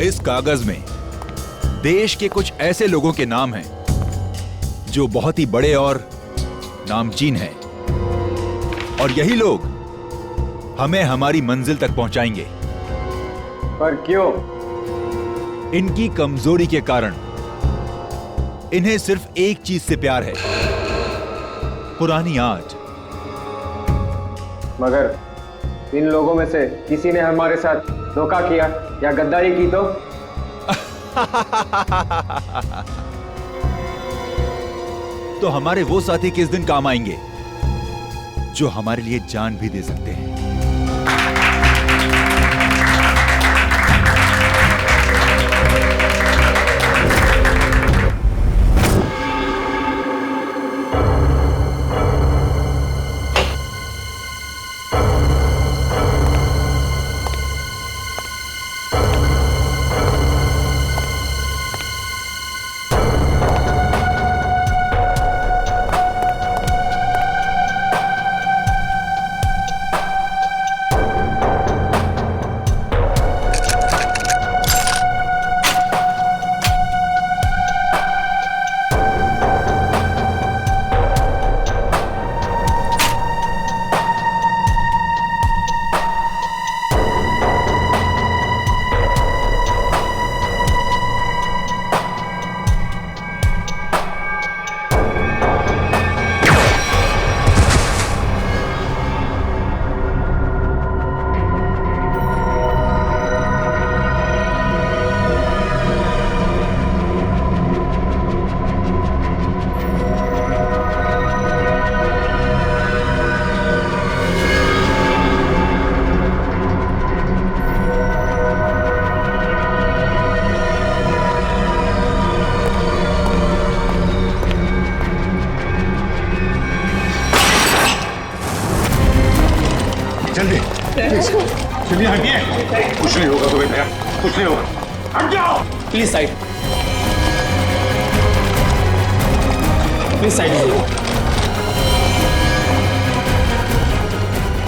इस कागज में देश के कुछ ऐसे लोगों के नाम हैं जो बहुत ही बड़े और नामचीन हैं, और यही लोग हमें हमारी मंजिल तक पहुंचाएंगे। पर क्यों? इनकी कमजोरी के कारण इन्हें सिर्फ एक चीज से प्यार है, पुरानी आर्ट। मगर इन लोगों में से किसी ने हमारे साथ धोखा किया या गद्दारी की तो? तो हमारे वो साथी किस दिन काम आएंगे जो हमारे लिए जान भी दे सकते हैं। चलिए हटिए। कुछ नहीं होगा तुम्हें भैया, कुछ नहीं होगा। हट जाओ प्लीज साइड, प्लीज साइड।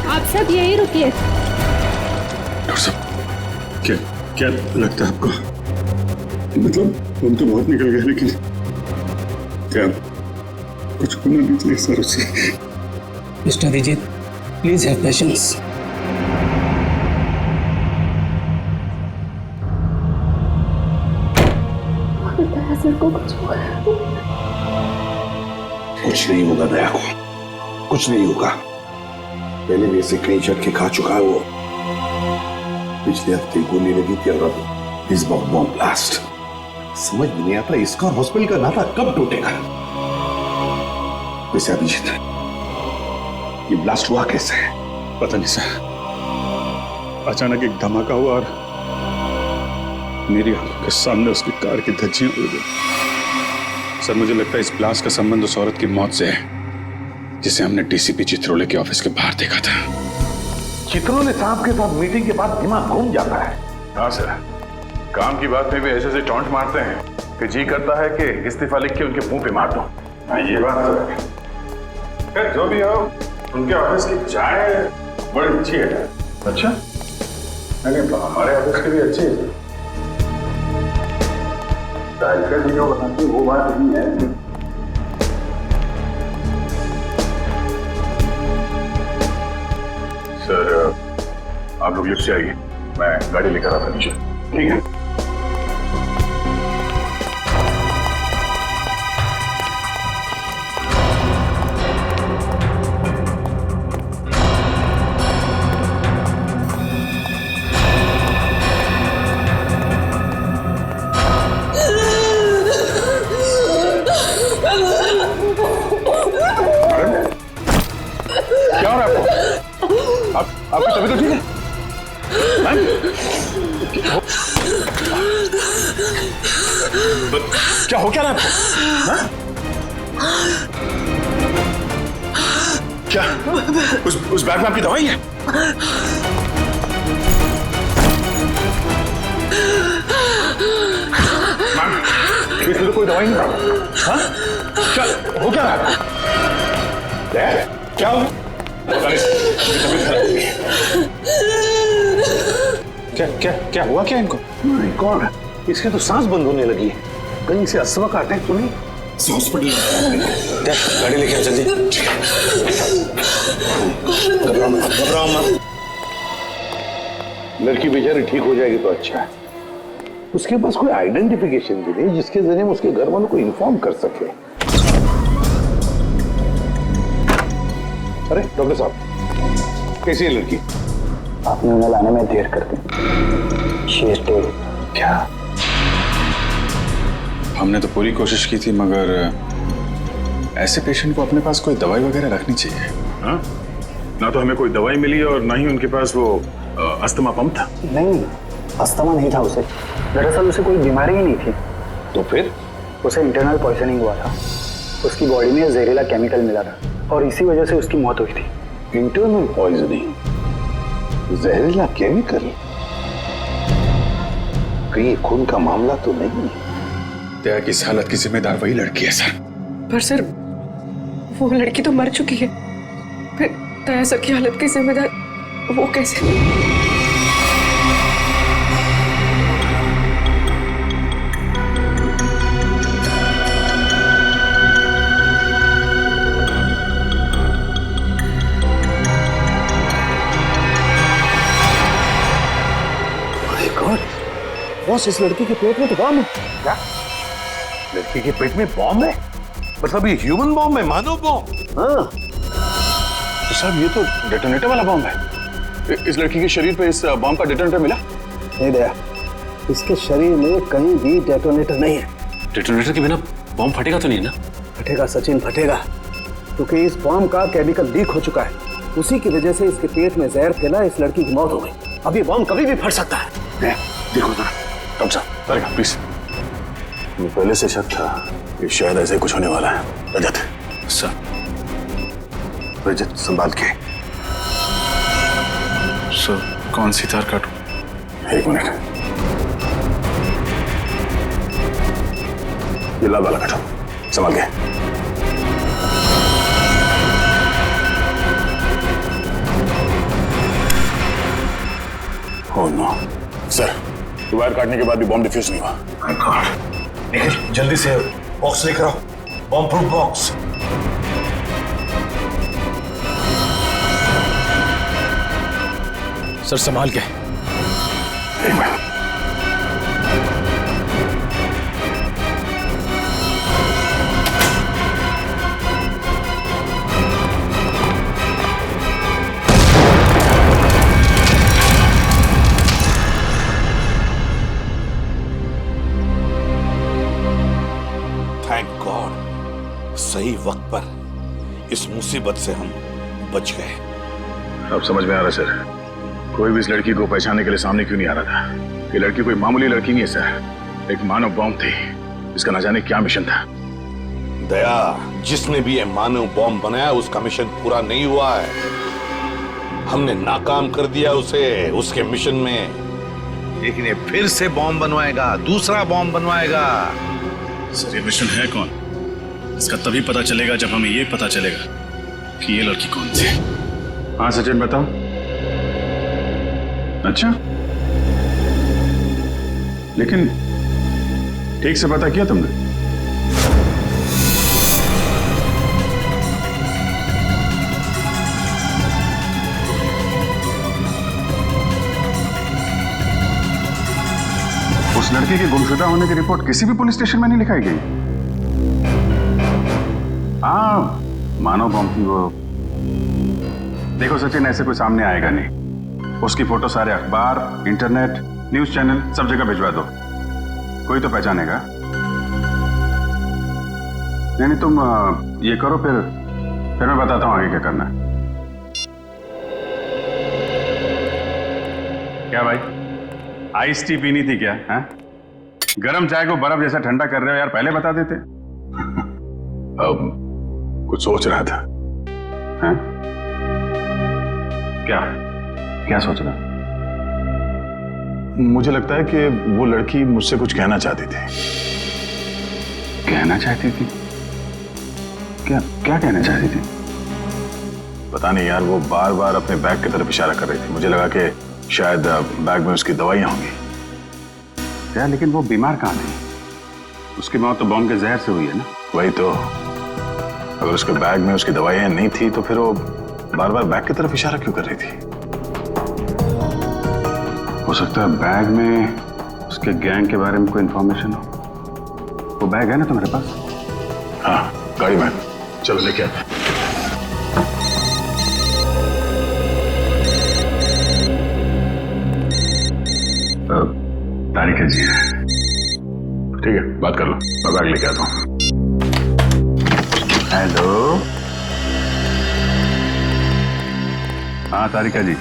आप सब यही रुकिए। डॉक्टर साहब, क्या लगता है आपको? मतलब हम तो बहुत निकल गए, लेकिन क्या कुछ होना नहीं चाहिए सर उसे? Mister Abhijeet, please have patience. को कुछ नहीं होगा दया को, कुछ नहीं होगा। पहले भी ऐसे कई झटके खा चुका है वो। पिछले हफ्ते गोली लगी थी और अब इस बार बॉम्ब ब्लास्ट। समझ में नहीं आता इसका हॉस्पिटल का नाता कब टूटेगा। वैसे अभिजीत, ये ब्लास्ट हुआ कैसे? पता नहीं सर, अचानक एक धमाका हुआ और मेरी आंखों के सामने उसकी कार की धज्जियां उड़ गई। सर मुझे लगता है इस ब्लास्ट का संबंध उस औरत की मौत से है जिसे हमने डीसीपी चित्रोले के ऑफिस के बाहर देखा था। चित्रोले साहब के साथ मीटिंग के बाद दिमाग घूम जाता है। हाँ सर, काम की बात में भी ऐसे टॉन्ट मारते हैं कि जी करता है कि इस्तीफा लिख के उनके मुंह पे मार दो। हाँ ये बात तो है। जो भी हो, उनके ऑफिस की चाय बड़ी अच्छी है। अच्छा? नहीं तो हमारे ऑफिस की भी अच्छी है। जो बनाती वो बात नहीं है। सर आप लोग लिफ्ट से आइए, मैं गाड़ी लेकर आता नीचे। ठीक है। आपकी तबीयत तो ठीक है? क्या हो क्या रहा है आपको? क्या उस बैग में आपकी दवाई है? मैम, इसमें तो कोई दवाई नहीं। हाँ? क्या हो क्या रहा है? क्या पता नहीं, क्या क्या क्या हुआ क्या इनको? माय गॉड, इसके तो सांस बंद होने लगी है। कहीं से अस्थमा का अटैक तो नहीं? हॉस्पिटल गाड़ी लेके आ जल्दी। घबराओ मत। लड़की बेचारी ठीक हो जाएगी तो अच्छा है। उसके पास कोई आइडेंटिफिकेशन भी नहीं जिसके जरिए हम उसके घर वालों को इन्फॉर्म कर सके। अरे डॉक्टर साहब, कैसी है लड़की? आपने उन्हें लाने में देर कर दी। She is dead. क्या? हमने तो पूरी कोशिश की थी, मगर ऐसे पेशेंट को अपने पास कोई दवाई वगैरह रखनी चाहिए। हाँ? ना तो हमें कोई दवाई मिली और ना ही उनके पास वो अस्थमा पंप था। नहीं, अस्थमा नहीं था उसे। दरअसल उसे कोई बीमारी ही नहीं थी। तो फिर? उसे इंटरनल पॉइजनिंग हुआ था। उसकी बॉडी में जहरीला केमिकल मिला था और इसी वजह से उसकी मौत हुई थी। इंटरनल पॉइजनिंग, जहरीला केमिकल? कहीं खून का मामला तो नहीं? दया की इस हालत की जिम्मेदार वही लड़की है सर। पर सर, वो लड़की तो मर चुकी है। फिर दया सर की हालत की जिम्मेदार वो कैसे? माय गॉड, बॉस इस लड़की के पेट में तो बॉम्ब है। क्या? लड़की के पेट में बॉम्ब है? मतलब ये ह्यूमन बॉम्ब है, मानव बॉम्ब? हाँ। तो साहब ये तो डेटोनेटर वाला बॉम्ब है। इस लड़की के शरीर पे इस बॉम्ब का डेटोनेटर मिला? नहीं दया, इसके शरीर में कहीं भी डेटोनेटर नहीं है। डेटोनेटर के बिना बॉम्ब फटेगा तो नहीं ना? फटेगा सचिन, फटेगा, क्योंकि इस बॉम्ब का केमिकल लीक हो चुका है। उसी की वजह से इसके पेट में जहर फैला, इस लड़की की मौत हो गई। अब ये बॉम्ब कभी भी फट सकता है। देखो जरा। डॉक्टर साहब, करेगा प्लीज। मुझे पहले से शक था कि शायद ऐसे कुछ होने वाला है। रजत सर। रजत संभाल के। सर कौन सी तार काटूं? एक मिनट, ये लाल वाला काटो, संभाल के। ओह नो सर, वायर काटने के बाद भी बॉम्ब डिफ्यूज नहीं हुआ। माय गॉड, निखिल जल्दी से बॉक्स लेकर आओ, बॉम्ब प्रूफ बॉक्स। सर संभाल के। एक मिनट। थैंक गॉड, सही वक्त पर इस मुसीबत से हम बच गए। अब समझ में आ रहा सर, कोई भी इस लड़की को पहचानने के लिए सामने क्यों नहीं आ रहा था। ये लड़की कोई मामूली लड़की नहीं है सर, एक मानव बॉम्ब थी। इसका न जाने क्या मिशन था। दया, जिसने भी ये मानव बॉम्ब बनाया उसका मिशन पूरा नहीं हुआ है। हमने नाकाम कर दिया उसे उसके मिशन में। लेकिन ये फिर से बॉम्ब बनवाएगा, दूसरा बॉम्ब बनवाएगा। सर ये मिशन है कौन? इसका तभी पता चलेगा जब हमें ये पता चलेगा कि ये लड़की कौन थी। हाँ सचिन बताओ। अच्छा, लेकिन ठीक से पता किया तुमने? उस लड़की के गुमशुदा होने की रिपोर्ट किसी भी पुलिस स्टेशन में नहीं लिखाई गई। हाँ, मानव बॉम्ब थी वो। देखो सचिन, ऐसे कोई सामने आएगा नहीं। उसकी फोटो सारे अखबार, इंटरनेट, न्यूज चैनल सब जगह भिजवा दो, कोई तो पहचानेगा। नहीं तुम ये करो, फिर मैं बताता हूँ आगे क्या करना है। क्या भाई, आइस टी पीनी थी क्या? हाँ? गरम चाय को बर्फ जैसा ठंडा कर रहे हो यार, पहले बता देते। अब कुछ सोच रहा था। हाँ? क्या सोच रहा? मुझे लगता है कि वो लड़की मुझसे कुछ कहना चाहती थी। कहना चाहती थी? क्या कहना चाहती थी? पता नहीं यार, वो बार बार अपने बैग की तरफ इशारा कर रही थी। मुझे लगा कि शायद बैग में उसकी दवाइयां होंगी। क्या, लेकिन वो बीमार कहाँ थी? उसकी मौत तो बॉम्ब के जहर से हुई है ना। वही तो, अगर उसके बैग में उसकी दवाइयां नहीं थी तो फिर वो बार बार बैग की तरफ इशारा क्यों कर रही थी? हो सकता है बैग में उसके गैंग के बारे में कोई इंफॉर्मेशन हो। वो बैग है ना तुम्हारे पास? हाँ, गाड़ी में, चलो लेके आते हैं। तारिका जी है। ठीक है, बात कर लो, मैं बैग लेके आता हूँ। हेलो, हाँ तारिका जी।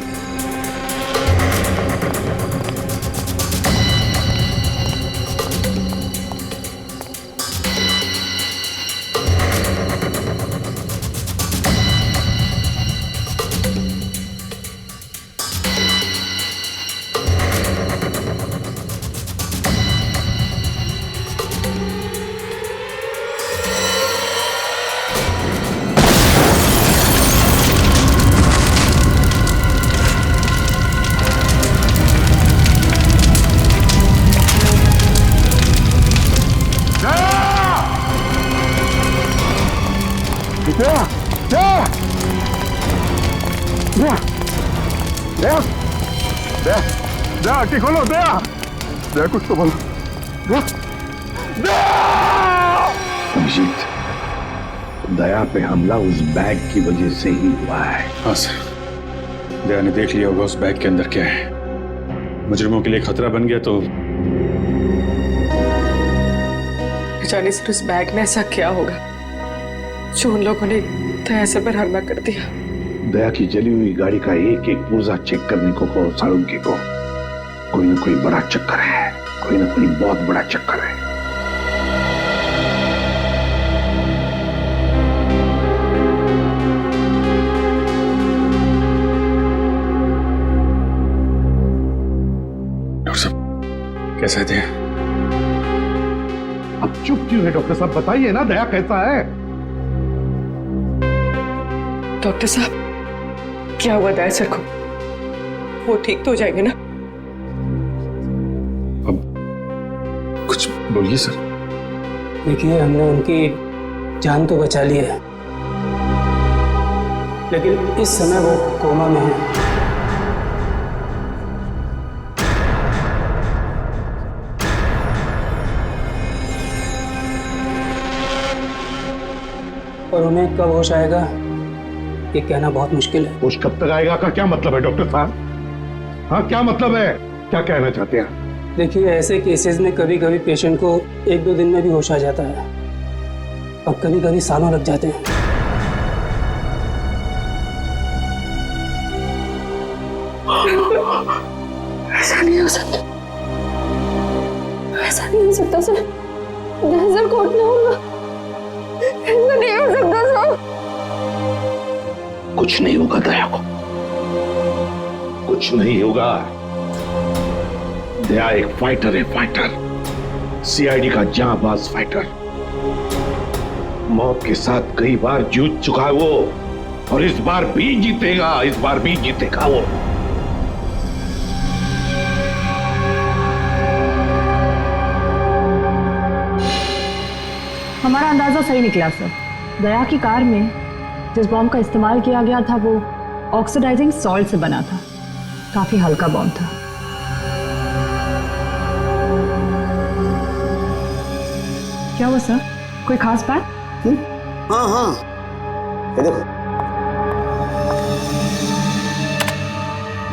आंटी खोलो, दया, दया कुछ तो बोलो। अभिजीत, दया पे हमला उस बैग की वजह से ही हुआ है। हाँ सर, दया ने देख लिया होगा उस बैग के अंदर क्या है। मुजरिमों के लिए खतरा बन गया तो जाने सर उस बैग में ऐसा क्या होगा जो उन लोगों ने दया से पर हमला कर दिया। दया की जली हुई गाड़ी का एक एक पुर्जा चेक करने को कहो साळुंखे को। कोई ना कोई बड़ा चक्कर है, कोई ना कोई बहुत बड़ा चक्कर है। डॉक्टर साहब कैसे थे? अब चुप क्यों है डॉक्टर साहब, बताइए ना दया कैसा है? डॉक्टर साहब क्या हुआ दया सर को? वो ठीक तो हो जाएंगे ना? अब कुछ बोलिए सर। देखिए, हमने उनकी जान तो बचा ली है, लेकिन इस समय वो कोमा में है। और उन्हें कब होश आएगा ये कहना बहुत मुश्किल है। होश कब तक आएगा का क्या मतलब है डॉक्टर साहब? हाँ, क्या मतलब है, क्या कहना चाहते हैं? देखिए, ऐसे केसेस में कभी कभी पेशेंट को 1-2 दिन में भी होश आ जाता है और कभी कभी सालों लग जाते हैं। ऐसा नहीं हो सकता, ऐसा नहीं हो सकता सर। नजर को उठना होगा, ऐसा नहीं हो सकता सर। कुछ नहीं होगा दया को, कुछ नहीं होगा। दया एक फाइटर है, फाइटर, सीआईडी का जांबाज फाइटर। मौत के साथ कई बार जूझ चुका है वो, और इस बार भी जीतेगा, इस बार भी जीतेगा वो। हमारा अंदाजा सही निकला सर। दया की कार में जिस बॉम्ब का इस्तेमाल किया गया था वो ऑक्सीडाइजिंग सॉल्ट से बना था, काफी हल्का बॉम्ब था। क्या हुआ सर, कोई खास बात? हाँ हाँ, ये देखो,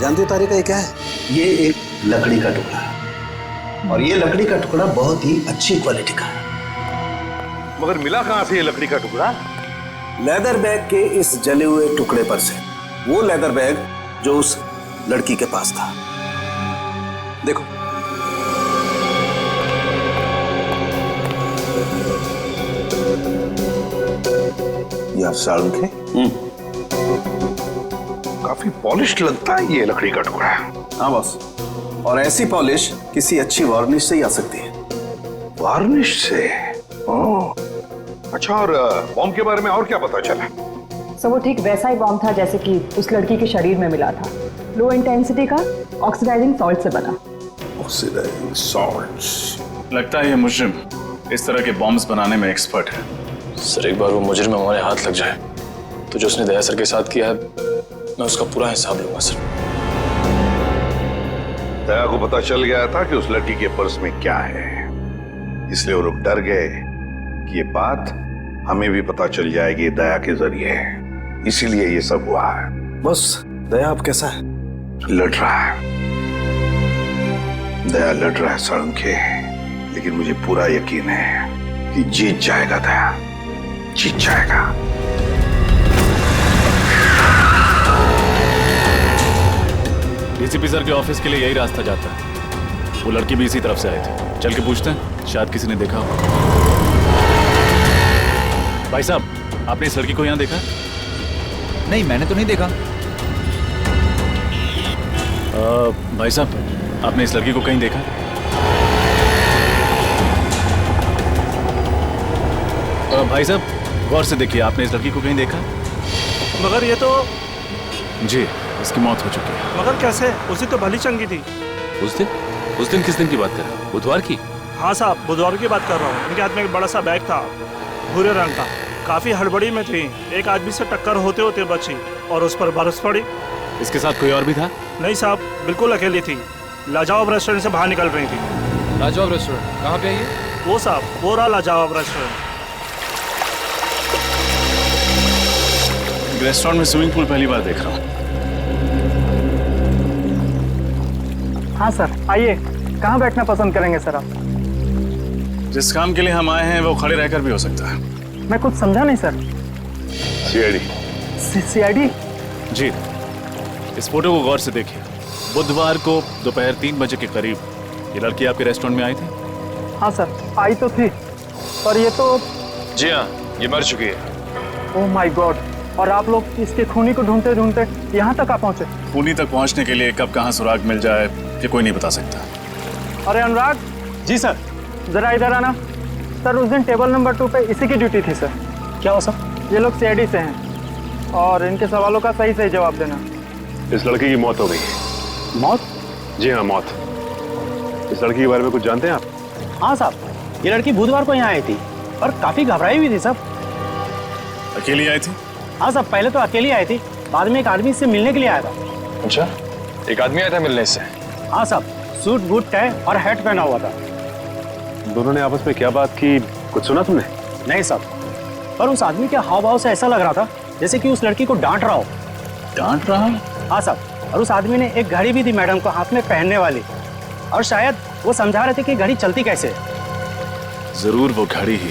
जानते हो तारिका ये क्या है? ये एक लकड़ी का टुकड़ा है, और ये लकड़ी का टुकड़ा बहुत ही अच्छी क्वालिटी का है। मगर मिला कहां से ये लकड़ी का टुकड़ा? लेदर बैग के इस जले हुए टुकड़े पर से। वो लेदर बैग जो उस लड़की के पास था। देखो, यार साळुंखे, काफी पॉलिश लगता है ये लकड़ी का टुकड़ा। हाँ बॉस, और ऐसी पॉलिश किसी अच्छी वार्निश से ही आ सकती है। वार्निश से? ओह, अच्छा, और बॉम्ब के बारे में और क्या पता चला? सो वो ठीक वैसा ही बॉम्ब था जैसे कि उस लड़की के शरीर में मिला था। लो इंटेंसिटी का ऑक्सीडाइजिंग सॉल्ट से बना। Oxidizing salts. लगता है ये मुजरिम इस तरह के बॉम्ब्स बनाने में एक्सपर्ट है। सर एक बार वो मुजरिम हमारे हाथ लग जाए तो जो उसने दया सर के साथ किया है मैं उसका पूरा हिसाब लूंगा सर। दया को पता चल गया था कि उस लड़की के पर्स में क्या है, इसलिए वो लोग डर गए कि ये बात हमें भी पता चल जाएगी दया के जरिए, इसीलिए ये सब हुआ है। बस दया अब कैसा है? लड़ रहा है, दया लड़ रहा है साळुंखे, लेकिन मुझे पूरा यकीन है कि जीत जाएगा दया, जीत जाएगा। डीसीपी सर के ऑफिस के लिए यही रास्ता जाता है। वो लड़की भी इसी तरफ से आई थी। चल के पूछते हैं, शायद किसी ने देखा हो। भाई साहब, आपने इस लड़की को यहाँ देखा? नहीं, मैंने तो नहीं देखा। भाई साहब, आपने इस लड़की को कहीं देखा? भाई साहब, गौर से देखिए, आपने इस लड़की को कहीं देखा? मगर ये तो जी, इसकी मौत हो चुकी है। मगर कैसे? उसी तो भली चंगी थी। उस दिन किस दिन की बात कर रहे हो? बुधवार की? हाँ साहब, बुधवार की बात कर रहा हूँ। इनके हाथ में एक बड़ा सा बैग था, भूरे रंग का। काफी हड़बड़ी में थी, एक आदमी से टक्कर होते होते बची और उस पर बरस पड़ी। इसके साथ कोई और भी था? नहीं साहब, बिल्कुल अकेली थी। लाजवाब रेस्टोरेंट से बाहर निकल रही थी। लाजवाब रेस्टोरेंट कहाँ पे है ये? वो साहब, वो रहा लाजवाब रेस्टोरेंट। रेस्टोरेंट में स्विमिंग पूल पहली बार देख रहा हूँ। हाँ सर, आइए। कहाँ बैठना पसंद करेंगे सर आप? जिस काम के लिए हम आए हैं वो खड़े रहकर भी हो सकता है। मैं कुछ समझा नहीं सर। सीआईडी? जी, इस फोटो को गौर से देखिए। बुधवार को दोपहर 3 बजे के करीब ये लड़की आपके रेस्टोरेंट में आई थी? हाँ सर, आई तो थी, पर ये तो... जी हाँ, ये मर चुकी है। Oh my God! और आप लोग इसके खूनी को ढूंढते ढूंढते यहाँ तक आ पहुँचे? खूनी तक पहुँचने के लिए कब कहाँ सुराग मिल जाए ये कोई नहीं बता सकता। अरे अनुराग। जी सर। जरा इधर आना। सर, उस दिन टेबल नंबर 2 पे इसी की ड्यूटी थी सर। क्या हो सर? ये लोग सीआईडी से हैं और इनके सवालों का सही सही जवाब देना। इस लड़की की मौत हो गई। मौत? जी हाँ, मौत। इस लड़की के बारे में कुछ जानते हैं आप? हाँ साहब, ये लड़की बुधवार को यहाँ आई थी और काफी घबराई हुई थी साहब। अकेली आई थी? हाँ साहब, पहले तो अकेली आई थी, बाद में एक आदमी इससे मिलने के लिए आया था। अच्छा, एक आदमी आया था मिलने से? हाँ साहब, सूट बूट टाई और हैट पहना हुआ था। दोनों ने आपस में क्या बात की, कुछ सुना तुमने? नहीं साहब, पर उस आदमी के हाव भाव से ऐसा लग रहा था जैसे कि उस लड़की को डांट रहा हो। डांट रहा? हाँ साहब, और उस आदमी ने एक घड़ी भी दी मैडम को हाथ में पहनने वाली, और शायद वो समझा रहे थे कि घड़ी चलती कैसे है। जरूर वो घड़ी ही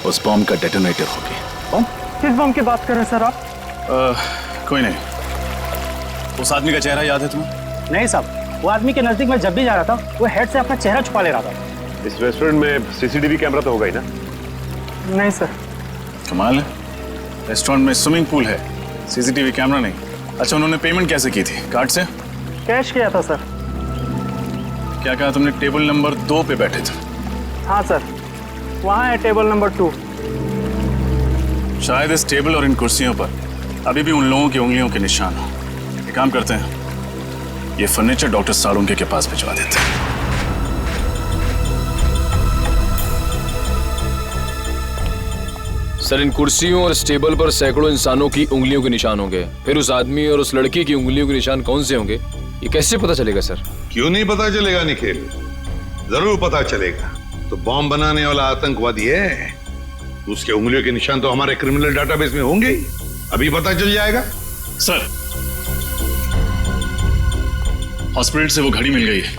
उस बॉम्ब का डेटोनेटर होगी। बम? किस बम की बात कर रहे हैं सर आप? कोई नहीं। उस आदमी का चेहरा याद है तुम्हें? नहीं साहब, वो आदमी के नजदीक में जब भी जा रहा था वो हेड से अपना चेहरा छुपा ले रहा था। इस रेस्टोरेंट में सीसीटीवी कैमरा तो होगा ही ना? नहीं सर। कमाल है, रेस्टोरेंट में स्विमिंग पूल है, सीसीटीवी कैमरा नहीं। अच्छा, उन्होंने पेमेंट कैसे की थी? कार्ड से? कैश किया था सर। क्या कहा तुमने? टेबल नंबर 2 पे बैठे थे? हाँ सर, वहाँ है टेबल नंबर 2। शायद इस टेबल और इन कुर्सियों पर अभी भी उन लोगों की उंगलियों के निशान हो। एक काम करते हैं, ये फर्नीचर डॉक्टर साळुंखे के पास भिजवा देते हैं। सर, इन कुर्सियों और इस टेबल पर सैकड़ों इंसानों की उंगलियों के निशान होंगे, फिर उस आदमी और उस लड़की की उंगलियों के निशान कौन से होंगे, ये कैसे पता चलेगा सर? क्यों नहीं पता चलेगा निखिल, जरूर पता चलेगा। तो बॉम्ब बनाने वाला आतंकवादी है, उसके उंगलियों के निशान तो हमारे क्रिमिनल डाटाबेस में होंगे ही, अभी पता चल जाएगा। सर, हॉस्पिटल से वो घड़ी मिल गई है,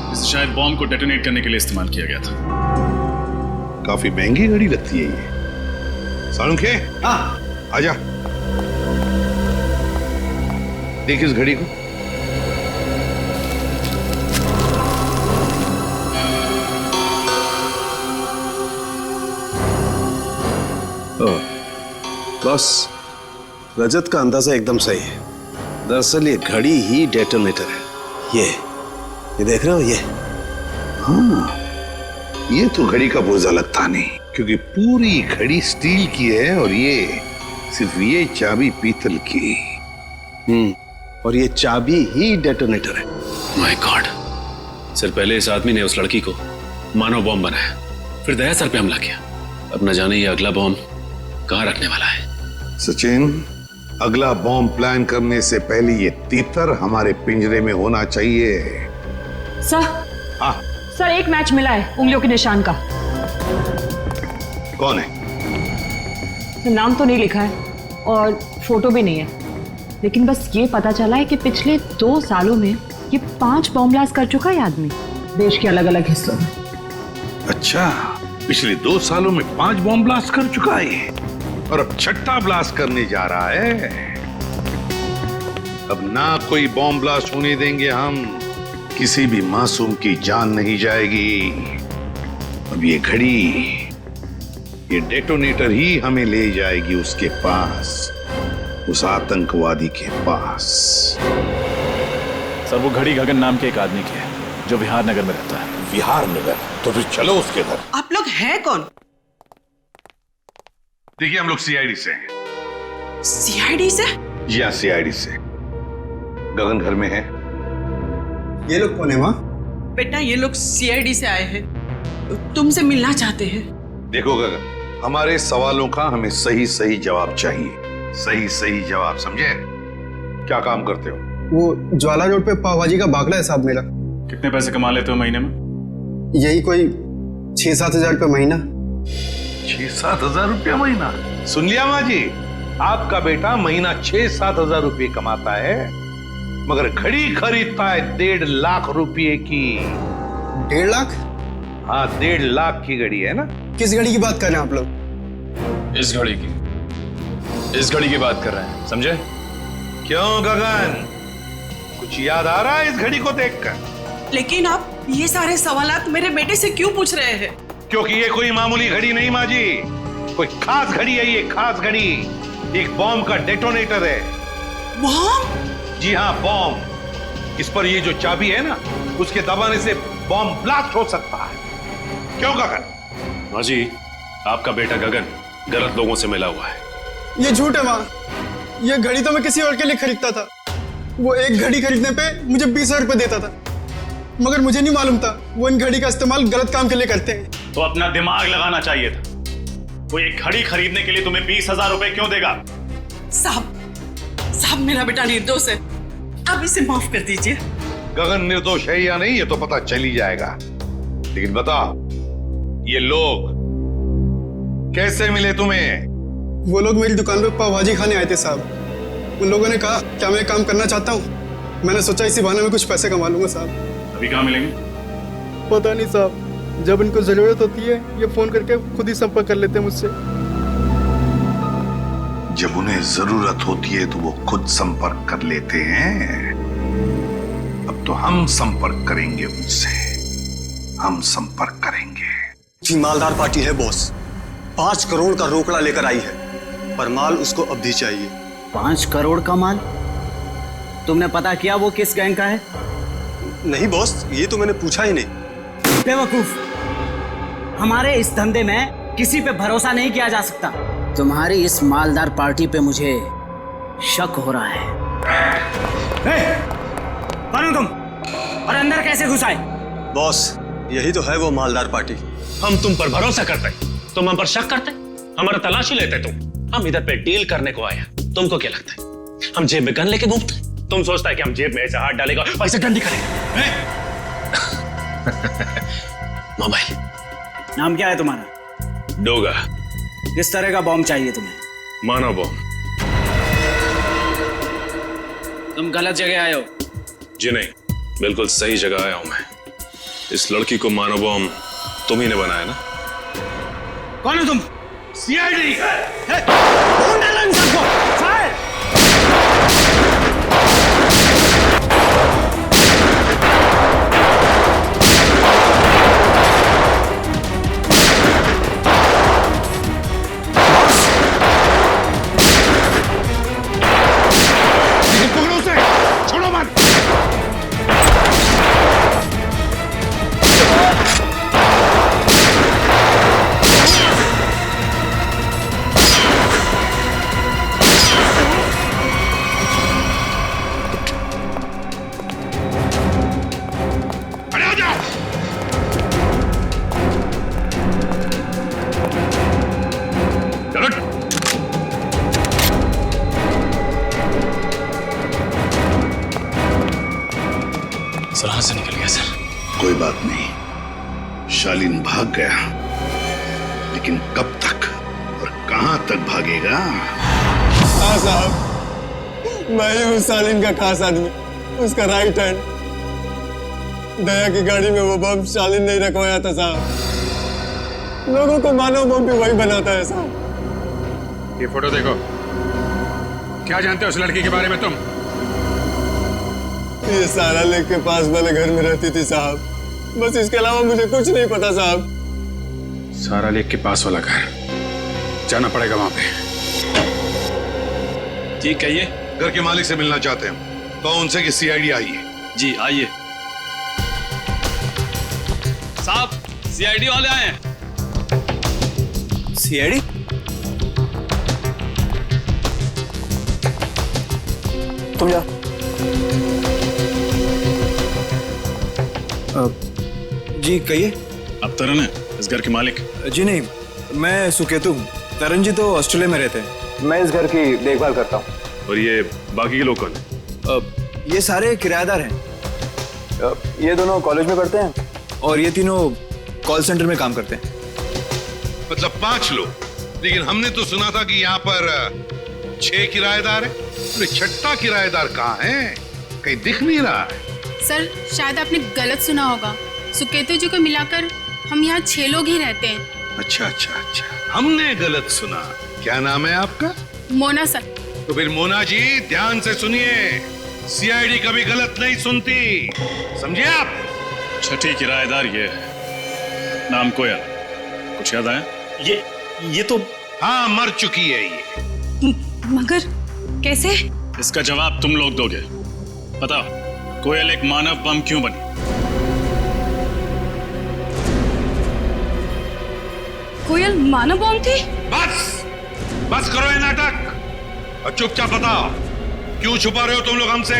जिसे शायद बॉम्ब को डेटोनेट करने के लिए इस्तेमाल किया गया था। काफी महंगी घड़ी लगती है ये। साळुंखे, हाँ आजा, देख इस घड़ी को। बस, रजत का अंदाजा एकदम सही है। दरअसल ये घड़ी ही डेटोनेटर है। ये देख रहे हो? ये हाँ, ये तो घड़ी का पुर्जा लगता नहीं। क्योंकि पूरी घड़ी स्टील की है और ये सिर्फ ये चाबी पीतल की। और ये चाबी ही डेटोनेटर है। माय गॉड, सर पहले इस आदमी ने उस लड़की को मानव बॉम्ब बनाया, फिर दया सर पे हमला किया। अब न जाने ये अगला बॉम्ब कहाँ रखने वाला है। सचिन, अगला बॉम्ब प्लान करने से पहले ये तीतर हमारे पिंजरे में होना चाहिए। सर, हाँ सर एक मैच मिला है उंगलियों के निशान का। कौन है? नाम तो नहीं लिखा है और फोटो भी नहीं है, लेकिन बस ये पता चला है कि पिछले 2 सालों में ये 5 बॉम्ब ब्लास्ट कर चुका है आदमी, देश के अलग अलग हिस्सों में। अच्छा, पिछले 2 सालों में 5 बॉम्ब ब्लास्ट कर चुका है और अब 6ठा ब्लास्ट करने जा रहा है। अब ना कोई बॉम्ब ब्लास्ट होने देंगे हम, किसी भी मासूम की जान नहीं जाएगी। अब ये घड़ी, ये डेटोनेटर ही हमें ले जाएगी उसके पास, उस आतंकवादी के पास। सर वो घड़ी गगन नाम के एक आदमी की है जो विहार नगर में रहता है। विहार नगर? तो फिर चलो उसके घर। आप लोग हैं कौन? देखिए, हम लोग सीआईडी से हैं। सीआईडी से? जी हाँ, सीआईडी से। गगन घर में है। ये लोग कौन है माँ? बेटा ये लोग सीआईडी से आए हैं, तुमसे मिलना चाहते हैं। देखो गगन, हमारे सवालों का हमें सही सही जवाब चाहिए। सही सही जवाब, समझे? क्या काम करते हो? वो ज्वाला रोड पे पाव भाजी का बागला है साहब मेरा। कितने पैसे कमा लेते हो महीने में? यही कोई 6-7 हजार रुपये महीना। 6-7 हजार रुपया महीना? सुन लिया माँ जी, आपका बेटा महीना 6-7 हजार रुपये कमाता है, मगर घड़ी खरीदता है 1.5 लाख रुपये की। 1.5 लाख? हाँ, 1.5 लाख की घड़ी है ना। किस घड़ी की बात कर रहे हैं आप लोग? इस घड़ी की, इस घड़ी की बात कर रहे हैं, समझे? क्यों गगन, कुछ याद आ रहा है इस घड़ी को देखकर? लेकिन आप ये सारे सवालात मेरे बेटे से क्यों पूछ रहे हैं? क्योंकि ये कोई मामूली घड़ी नहीं माँ जी, कोई खास घड़ी है। ये खास घड़ी एक बॉम्ब का डेटोनेटर है। बॉम्ब? जी हाँ, बॉम्ब। इस पर ये जो चाबी है ना, उसके दबाने से बॉम्ब ब्लास्ट हो सकता है। क्यों गगन? माँ जी, आपका बेटा गगन गलत लोगों से मिला हुआ है। ये झूठ है माँ, ये घड़ी तो मैं किसी और के लिए खरीदता था। वो एक घड़ी खरीदने पे मुझे 20,000 रुपये देता था, मगर मुझे नहीं मालूम था वो इन घड़ी का इस्तेमाल गलत काम के लिए करते हैं। तो अपना दिमाग लगाना चाहिए था। वो एक घड़ी खरीदने के लिए तुम्हें 20,000 रुपए क्यों देगा? साहब मेरा बेटा निर्दोष है, आप इसे माफ कर दीजिए। गगन निर्दोष है या नहीं ये तो पता चल ही जाएगा, लेकिन बताओ ये लोग कैसे मिले तुम्हें? वो लोग मेरी दुकान पे पाव भाजी खाने आए थे साहब। उन लोगों ने कहा क्या मैं काम करना चाहता हूँ। मैंने सोचा इसी बहाने में कुछ पैसे कमा लूंगा साहब। अभी कहाँ मिलेंगे? पता नहीं साहब, जब इनको जरूरत होती है ये फोन करके खुद ही संपर्क कर लेते हैं मुझसे। जब उन्हें जरूरत होती है तो वो खुद संपर्क कर लेते हैं। अब तो हम संपर्क करेंगे उनसे, हम संपर्क करेंगे। जी मालदार पार्टी है बॉस, 5 करोड़ का रोकड़ा लेकर आई है, पर माल उसको अब भी चाहिए। 5 करोड़ का माल? तुमने पता किया वो किस गैंग का है? नहीं बॉस, ये तो मैंने पूछा ही नहीं। बेवकूफ, हमारे इस धंधे में किसी पे भरोसा नहीं किया जा सकता। तुम्हारी इस मालदार पार्टी पे मुझे शक हो रहा है। कौन हो तुम और अंदर कैसे घुस आए? बॉस, यही तो है वो मालदार पार्टी। हम तुम पर भरोसा करते, तुम हम पर शक करते, हमारा तलाशी लेते तुम। हम इधर पे डील करने को आया, तुमको क्या लगता है हम जेब में गन लेके घूमते? तुम सोचता है कि हम जेब में ऐसे हाथ डालेगा और ऐसे डंडी करेंगे? मोबाइल। नाम क्या है तुम्हारा? डोगा। किस तरह का बॉम्ब चाहिए तुम्हें? मानव बॉम्ब। तुम गलत जगह आए हो। जी नहीं, बिल्कुल सही जगह आया हूं मैं। इस लड़की को मानव बॉम्ब तुम ही ने बनाया ना? कौन हो तुम? सीआईडी। कौन डाला इन सबको? फायर! पकड़ो उसे, छोड़ो मत। सुराह से निकल गया सर। कोई बात नहीं, शालीन भाग गया, लेकिन कब तक और कहां तक भागेगा? हाँ साहब, मैं ही हूँ शालीन का खास आदमी, उसका राइट हैंड। दया की गाड़ी में वो बम शालीन नहीं रखवाया था साहब। लोगों को मानव बम भी वही बनाता है साहब। ये फोटो देखो, क्या जानते हो उस लड़की के बारे में तुम? ये सारा लेक के पास वाले घर में रहती थी साहब, बस इसके अलावा मुझे कुछ नहीं पता साहब। सारा लेक के पास वाला घर, जाना पड़ेगा वहां पे। जी कहिए। घर के मालिक से मिलना चाहते हैं तो उनसे कि सीआईडी आई है। जी आइए। साहब सीआईडी वाले आए हैं। सीआईडी? तुम जा। जी कहिए। अब तरन है इस घर के मालिक? जी नहीं, मैं सुकेतु हूँ। तरन जी तो ऑस्ट्रेलिया में रहते हैं। मैं इस घर की देखभाल करता हूँ। और ये बाकी के लोग कौन हैं? ये सारे किराएदार हैं। ये दोनों कॉलेज में पढ़ते हैं और ये तीनों कॉल सेंटर में काम करते हैं। मतलब 5 लोग, लेकिन हमने तो सुना था कि यहाँ पर 6 किराएदार हैं। अरे छठा किराएदार कहाँ है? कहीं दिख नहीं रहा है। सर शायद आपने गलत सुना होगा। सुकेतु जी को मिलाकर हम यहाँ 6 लोग ही रहते हैं। अच्छा अच्छा अच्छा, हमने गलत सुना। क्या नाम है आपका? मोना सर। तो फिर मोना जी ध्यान से सुनिए, सीआईडी कभी गलत नहीं सुनती, समझे आप? छठी किराएदार ये है, नाम कोयल। कुछ याद आया? ये तो हाँ, मर चुकी है ये। मगर कैसे? इसका जवाब तुम लोग दोगे। बताओ, कोयल एक मानव बम क्यों बनी? कोयल मानव बम थी? बस करो ये नाटक और चुपचाप बताओ, क्यों छुपा रहे हो तुम लोग हमसे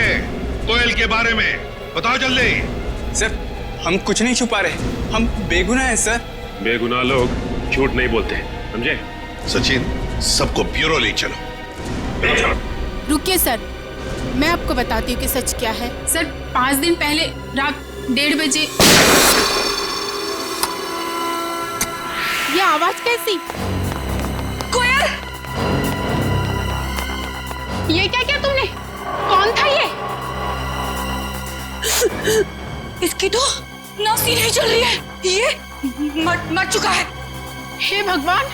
कोयल के बारे में? बताओ जल्दी। सर हम कुछ नहीं छुपा रहे, हम बेगुनाह हैं सर। बेगुनाह लोग झूठ नहीं बोलते, समझे? सचिन, सबको ब्यूरो ले चलो। रुकिए सर, मैं आपको बताती हूँ कि सच क्या है। सर 5 दिन पहले रात 1:30 बजे ये आवाज कैसी? कोयल! ये क्या किया तुमने? कौन था ये? इसकी तो नासी नहीं चल रही है, ये मर चुका है। हे भगवान,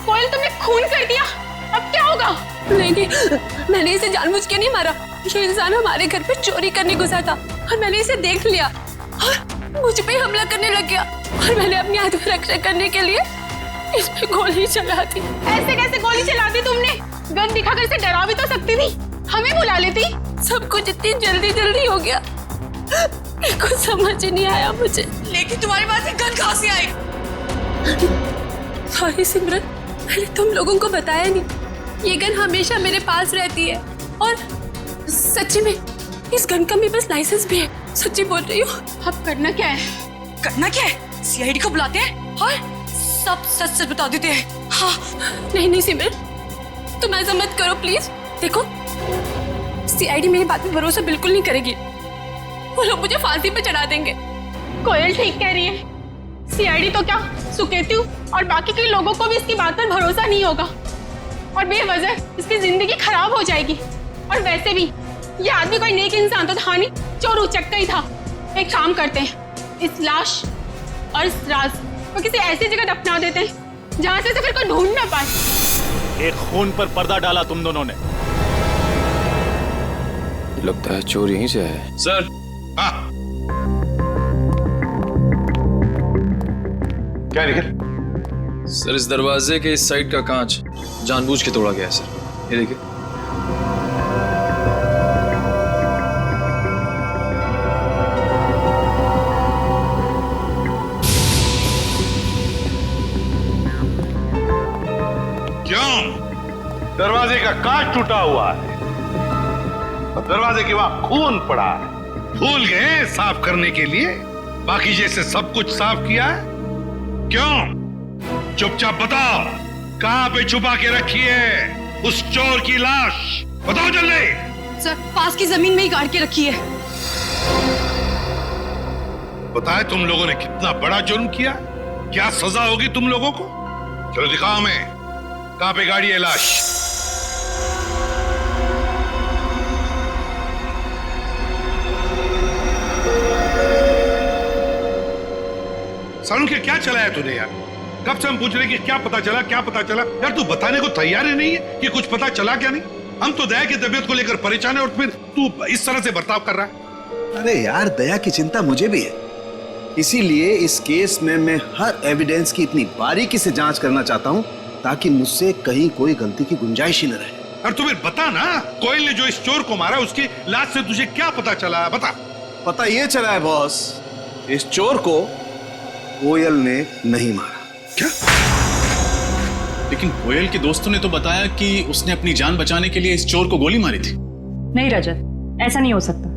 कोयल तुमने खून कर दिया, अब क्या होगा? नहीं, मैंने इसे जानबूझ के नहीं मारा। ये इंसान हमारे घर पे चोरी करने घुसा था और मैंने इसे देख लिया और मुझ पे हमला करने लग गया और मैंने अपनी आत्मरक्षा करने के लिए इस पे गोली चला दी। ऐसे कैसे गोली चला दी तुमने? गन दिखाकर इसे डरा भी तो सकती थी, हमें बुला लेती। सब कुछ इतनी जल्दी हो गया, कुछ समझ ही नहीं आया मुझे। लेकिन तुम्हारे पास गन कहाँ से आई? सॉरी सिमरन, मैंने तुम लोगों को बताया नहीं। ये गन हमेशा मेरे पास रहती है और सच्ची में इस गन का मेरे पास लाइसेंस भी है। सच्ची बोल रही हूँ। अब करना क्या है? करना क्या है? सीआईडी को बुलाते हैं और सब सच बता देते हैं। हाँ। नहीं सिमरन, तुम ऐसा मत करो प्लीज। देखो, सीआईडी मेरी बात में भरोसा बिल्कुल नहीं करेगी। वो लोग मुझे फांसी पे चढ़ा देंगे। कोयल ठीक कह रही है। सीआईडी तो क्या, सुकेतु और बाकी के लोगों को भी इसकी बात पर भरोसा नहीं होगा और बेवजह इसकी जिंदगी खराब हो जाएगी। और वैसे भी ये आदमी कोई नेक इंसान तो था नहीं, चोर उचक्का ही था। एक काम करते हैं, इस लाश और इस राज को किसी ऐसी जगह दफना देते हैं जहां से फिर कोई ढूंढ ना पाए। एक खून पर पर्दा डाला तुम दोनों ने। लगता है चोर यहीं से है। सर। क्या निकल? सर इस दरवाजे के इस साइड का कांच जानबूझ के तोड़ा गया है सर, ये देखिए। दरवाजे का कांच टूटा हुआ है, दरवाजे के वहां खून पड़ा है। भूल गए साफ करने के लिए? बाकी जैसे सब कुछ साफ किया है? क्यों? चुपचाप बताओ, कहां पे छुपा के रखी है उस चोर की लाश? बताओ जल्दी। सर पास की जमीन में ही गाड़ के रखी है। बताए तुम लोगों ने कितना बड़ा जुर्म किया, क्या सजा होगी तुम लोगों को? चलो दिखाओ हमें, कहां पे गाड़ी है लाश? सालू के क्या चलाया तूने यार? कब से हम पूछ रहे कि क्या पता चला, क्या पता चला? यार तू बताने को तैयार ही नहीं है कि कुछ पता चला क्या नहीं? हम तो दया की तबीयत को लेकर परेशान है और फिर तू इस तरह से बर्ताव कर रहा है। अरे यार, दया की चिंता मुझे भी है, इसीलिए इस केस में मैं हर एविडेंस की इतनी बारीकी से जांच करना चाहता हूं ताकि मुझसे कहीं कोई गलती की गुंजाइश ही न रहे। और तू फिर बता ना, कोयल ने जो इस चोर को मारा उसकी लाश से तुझे क्या पता चला? बता। पता ये चला है बॉस, इस चोर को कोयल ने नहीं मारा। क्या? लेकिन कोयल के दोस्तों ने तो बताया कि उसने अपनी जान बचाने के लिए इस चोर को गोली मारी थी। नहीं रजत, ऐसा नहीं हो सकता,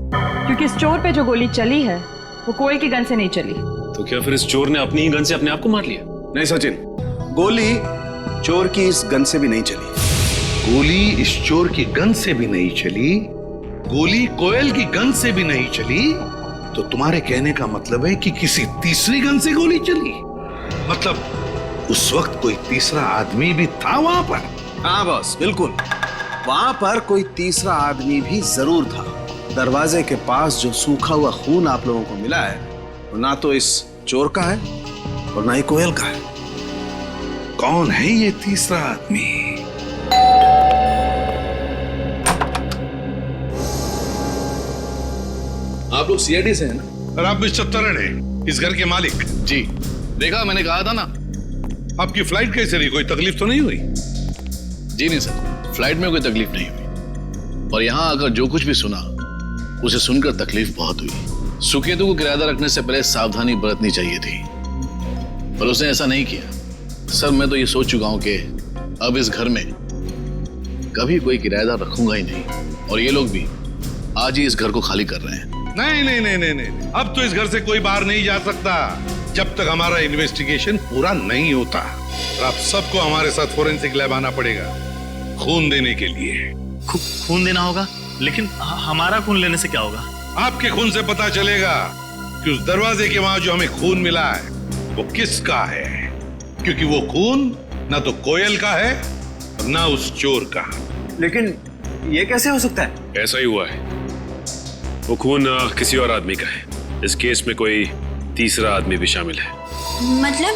क्योंकि इस चोर पे जो गोली चली है वो कोयल की गन से नहीं चली। तो क्या फिर इस चोर ने अपनी ही गन से अपने आप को मार लिया? नहीं सचिन, गोली चोर की इस गन से भी नहीं चली। गोली इस चोर की गन से भी नहीं चली, गोली कोयल की गन से भी नहीं चली, तो तुम्हारे कहने का मतलब है कि किसी तीसरी गन से गोली चली? मतलब उस वक्त कोई तीसरा आदमी भी था वहां पर? हाँ बॉस, बिल्कुल, वहां पर कोई तीसरा आदमी भी जरूर था। दरवाजे के पास जो सूखा हुआ खून आप लोगों को मिला है वो ना तो इस चोर का है और ना ही कोयल का है। कौन है ये तीसरा आदमी? आप लोग सीआईडी से हैं ना? और आप मिस्टर तरन हैं, इस घर के मालिक? जी, देखा, मैंने कहा था ना। आपकी फ्लाइट कैसे रही? कोई तकलीफ तो नहीं हुई? जी नहीं सर, फ्लाइट में कोई तकलीफ नहीं हुई, और यहाँ आकर जो कुछ भी सुना उसे सुनकर तकलीफ बहुत हुई। सुकेतु को किराएदार रखने से पहले सावधानी बरतनी चाहिए थी, पर उसने ऐसा नहीं किया। सर, मैं तो ये सोच चुका हूं कि अब इस घर में कभी कोई किराएदार रखूंगा ही नहीं, और ये लोग भी आज ही इस घर को खाली कर रहे हैं। नहीं नहीं नहीं नहीं नहीं, अब तो इस घर से कोई बाहर नहीं जा सकता जब तक हमारा इन्वेस्टिगेशन पूरा नहीं होता। और आप सबको हमारे साथ फोरेंसिक लैब आना पड़ेगा खून देने के लिए। खून देना होगा? लेकिन हमारा खून लेने से क्या होगा? आपके खून से पता चलेगा कि उस दरवाजे के वहां जो हमें खून मिला है वो किसका है, क्योंकि वो खून ना तो कोयल का है और ना उस चोर का। लेकिन ये कैसे हो सकता है? ऐसा ही हुआ है, वो खून किसी और आदमी का है। इस केस में कोई तीसरा आदमी भी शामिल है। मतलब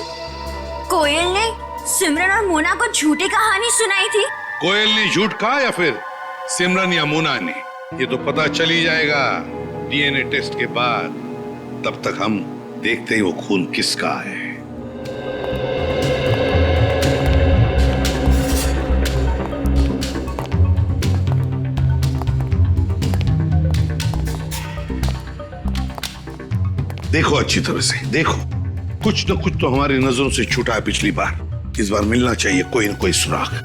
कोयल ने सिमरन और मोना को झूठी कहानी सुनाई थी? कोयल ने झूठ कहा या फिर सिमरन या मोना ने, ये तो पता चल ही जाएगा डीएनए टेस्ट के बाद। तब तक हम देखते हैं वो खून किसका है। देखो अच्छी तरह से देखो, कुछ न कुछ तो हमारी नजरों से छूटा है पिछली बार। इस बार मिलना चाहिए कोई न कोई सुराग।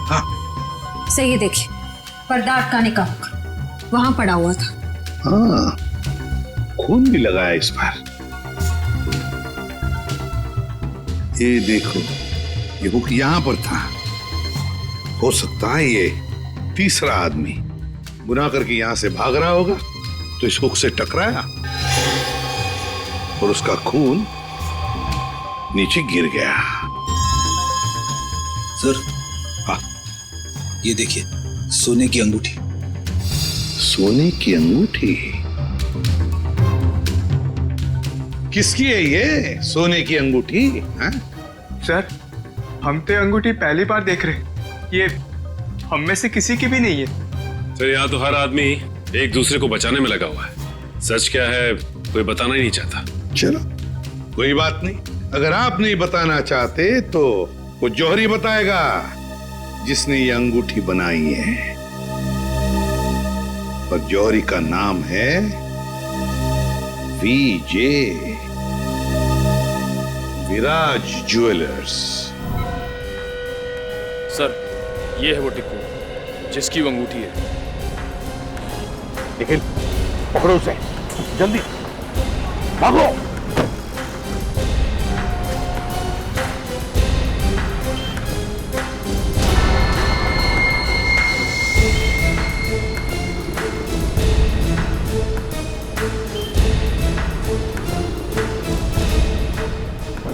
हाँ। सही देखिए, पर्दा अटकाने का वहां पड़ा हुआ था। हाँ, खून भी लगाया इस बार। ये देखो, ये हुक यहां पर था। हो सकता है ये तीसरा आदमी गुनाह करके यहां से भाग रहा होगा, तो इस हुक से टकराया और उसका खून नीचे गिर गया। सर, हाँ, ये देखिए, सोने की अंगूठी। सोने की अंगूठी? किसकी है ये सोने की अंगूठी? हाँ? सर, हम तो अंगूठी पहली बार देख रहे हैं, ये हम में से किसी की भी नहीं है। सर, यहाँ तो हर आदमी एक दूसरे को बचाने में लगा हुआ है। सच क्या है कोई बताना ही नहीं चाहता। चलो कोई बात नहीं, अगर आप नहीं बताना चाहते तो वो जौहरी बताएगा जिसने ये अंगूठी बनाई है। और जौहरी का नाम है वीजे, विराज ज्वेलर्स। सर, ये है वो टिक्कू जिसकी वो अंगूठी है। लेकिन पकड़ो उसे, जल्दी भागो।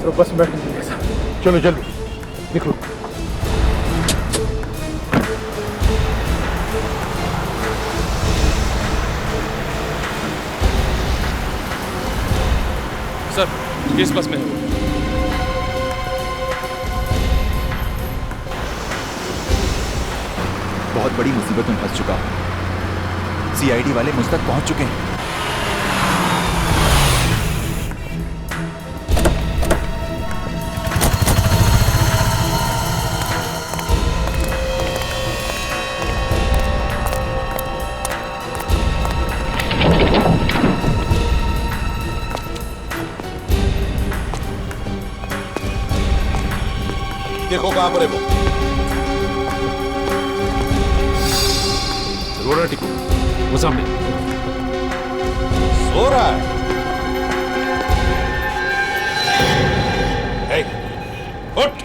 तो बस बैठने दीजिए साहब। चलो जल्दी निकलो। सर किस बस में है वो? बहुत बड़ी मुसीबत में फंस चुका हूं। सीआईडी वाले मुझ तक पहुंच चुके हैं। देखो कहां पर है वो। रोना टिको, वो सामने सो रहा है। हे, उठ।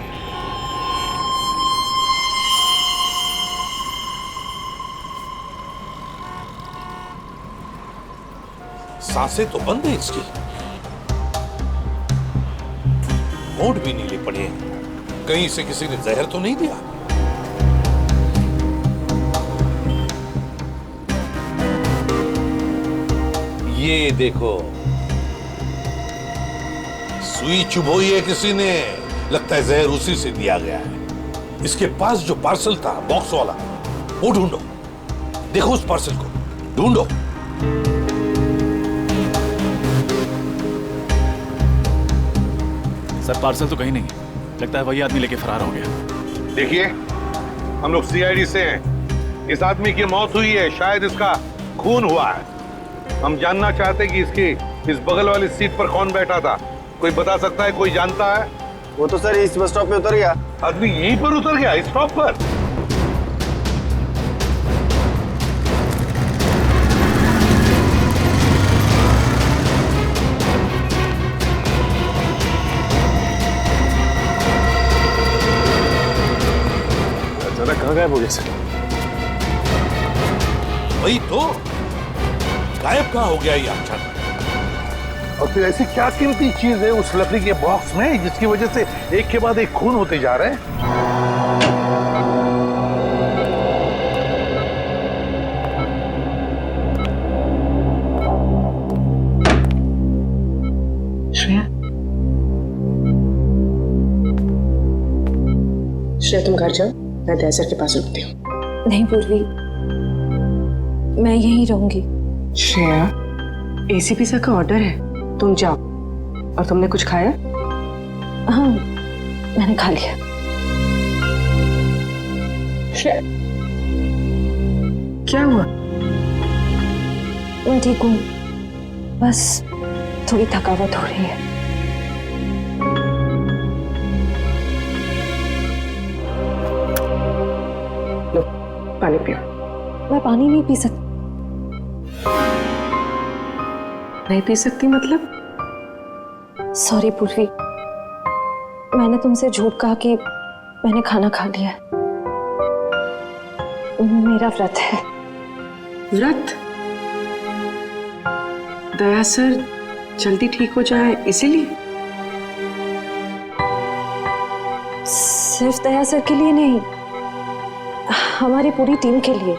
सांसें तो बंद है इसकी, होंठ भी नीले पड़े हैं। कहीं इसे किसी ने जहर तो नहीं दिया? ये देखो, सुई चुभोई है किसी ने, लगता है जहर उसी से दिया गया है। इसके पास जो पार्सल था बॉक्स वाला, वो ढूंढो। देखो उस पार्सल को ढूंढो। सर पार्सल तो कहीं नहीं है, लगता है वही आदमी लेके फरार हो गया। देखिए, हम लोग सीआईडी से हैं। इस आदमी की मौत हुई है, शायद इसका खून हुआ है। हम जानना चाहते हैं कि इसकी इस बगल वाली सीट पर कौन बैठा था। कोई बता सकता है? कोई जानता है? वो तो सर इस बस स्टॉप पे उतर गया। आदमी यहीं पर उतर गया, इस स्टॉप पर? कहाँ गायब हो गया सर? वही तो, गायब कहाँ हो गया ये अचानक? और फिर ऐसी क्या कीमती चीज है उस लकड़ी के बॉक्स में जिसकी वजह से एक के बाद एक खून होते जा रहे हैं? श्रेया, श्रेया तुम घर जाओ, मैं दया सर के पास रुकती हूँ। नहीं पूर्वी, मैं यहीं रहूंगी। श्रेया, एसीपी सर का ऑर्डर है, तुम जाओ। और तुमने कुछ खाया? हाँ, मैंने खा लिया। श्रेया, क्या हुआ? मैं ठीक हूँ, बस थोड़ी थकावट हो रही है। लो, पानी पियो। मैं पानी नहीं पी सकती। नहीं पी सकती मतलब? सॉरी पूर्वी, मैंने तुमसे झूठ कहा कि मैंने खाना खा लिया। मेरा व्रत है। व्रत? दया सर जल्दी ठीक हो जाए इसीलिए? सिर्फ दया सर के लिए नहीं, हमारी पूरी टीम के लिए।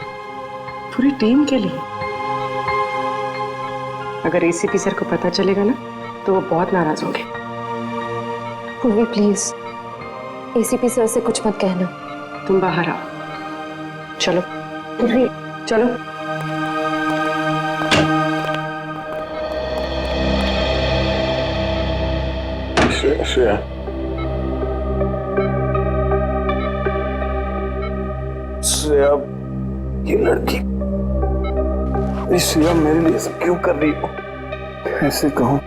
पूरी टीम के लिए? अगर एसीपी सर को पता चलेगा ना तो वो बहुत नाराज होंगे। पूर्वी प्लीज, एसीपी सर से कुछ मत कहना। तुम बाहर आओ, चलो। पूर्वी चलो। श्रेया, श्रेया, ये लड़की, श्रेया मेरे लिए सब क्यों कर रही हो? ऐसे कहो।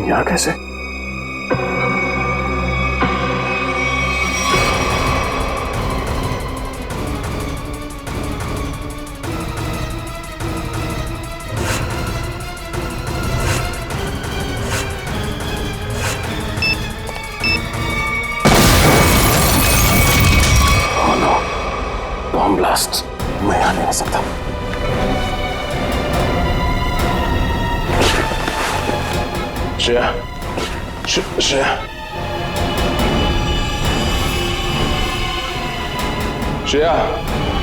यहाँ कैसे? ब्लास्ट मैं आने नहीं सकता। श्रेया, श्रेया, श्रेया।